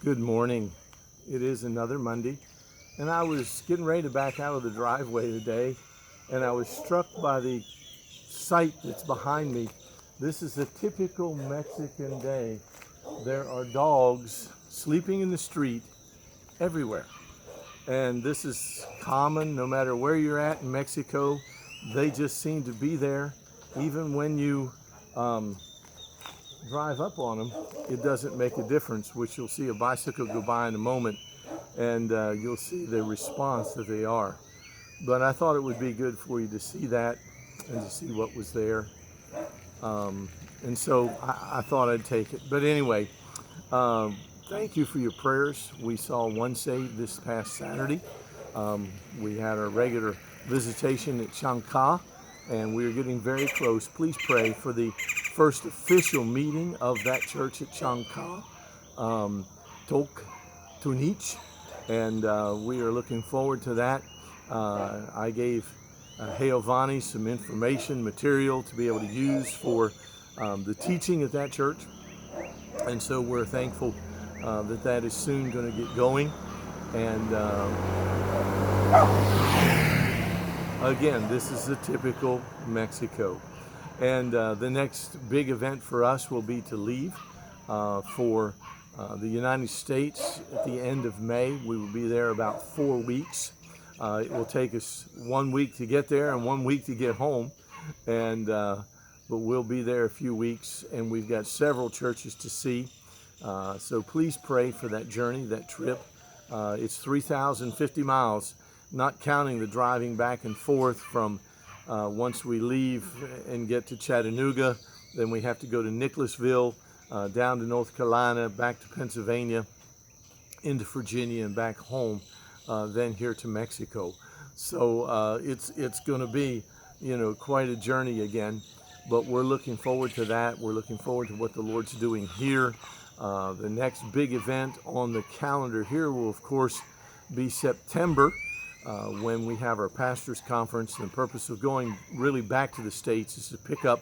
Good morning. It is another Monday, and I was getting ready to back out of the driveway today, and I was struck by the sight that's behind me. This is a typical Mexican day. There are dogs sleeping in the street everywhere, and this is common no matter where you're at in Mexico. They just seem to be there, even when you drive up on them. It doesn't make a difference, which you'll see a bicycle go by in a moment, and you'll see the response that they are. But I thought it would be good for you to see that and to see what was there. And so I thought I'd take it. But anyway, thank you for your prayers. We saw one saved this past Saturday. We had our regular visitation at Chancay, and we're getting very close. Please pray for the first official meeting of that church at Chancay, Tok Tunich, and we are looking forward to that. I gave Heovani some information material to be able to use for the teaching at that church, and so we're thankful that that is soon going to get going. And again, this is a typical Mexico. And the next big event for us will be to leave for the United States at the end of May. We will be there about 4 weeks. It will take us 1 week to get there and 1 week to get home. And but we'll be there a few weeks, and we've got several churches to see. So please pray for that journey, that trip. It's 3,050 miles, not counting the driving back and forth from once we leave and get to Chattanooga. Then we have to go to Nicholasville, down to North Carolina, back to Pennsylvania, into Virginia, and back home, then here to Mexico. So it's going to be, quite a journey again. But we're looking forward to that. We're looking forward to what the Lord's doing here. The next big event on the calendar here will, of course, be September, when we have our pastors' conference. And the purpose of going really back to the States is to pick up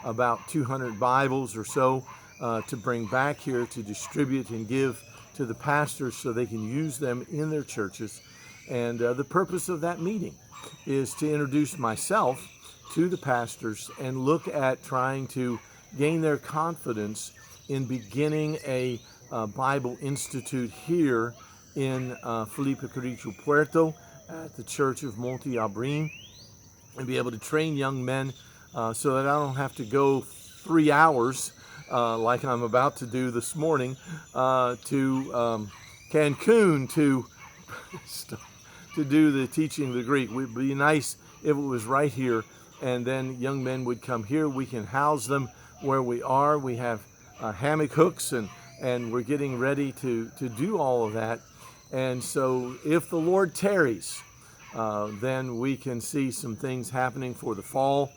about 200 Bibles or so to bring back here to distribute and give to the pastors so they can use them in their churches. And the purpose of that meeting is to introduce myself to the pastors and look at trying to gain their confidence in beginning a Bible Institute here in Felipe Carrillo Puerto at the Church of Monte Abrin, and be able to train young men so that I don't have to go 3 hours like I'm about to do this morning to Cancun to do the teaching of the Greek. It would be nice if it was right here, and then young men would come here. We can house them where we are. We have hammock hooks, and we're getting ready to do all of that. And so if the Lord tarries, then we can see some things happening for the fall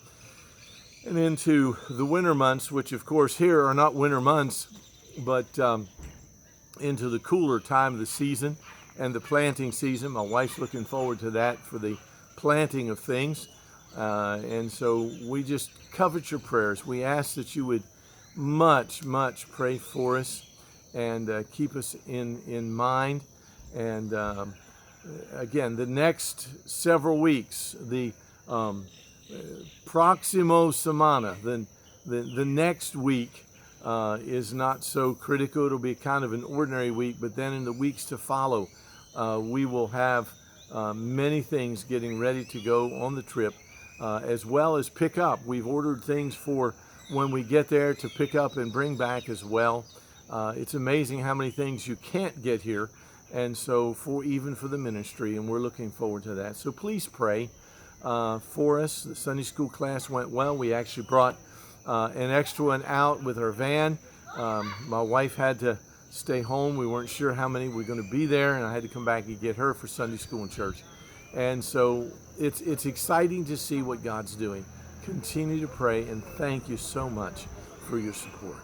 and into the winter months, which of course here are not winter months, but into the cooler time of the season and the planting season. My wife's looking forward to that for the planting of things. And so we just covet your prayers. We ask that you would much pray for us and keep us in mind. And again, the next several weeks, the Próximo Semana, the next week is not so critical. It'll be kind of an ordinary week, but then in the weeks to follow, we will have many things getting ready to go on the trip, as well as pick up. We've ordered things for when we get there to pick up and bring back as well. It's amazing how many things you can't get here, and so even for the ministry, and we're looking forward to that. So please pray for us. The Sunday school class went well. We actually brought an extra one out with our van. My wife had to stay home. We weren't sure how many were going to be there, and I had to come back and get her for Sunday school and church. And so it's exciting to see what God's doing. Continue to pray, and thank you so much for your support.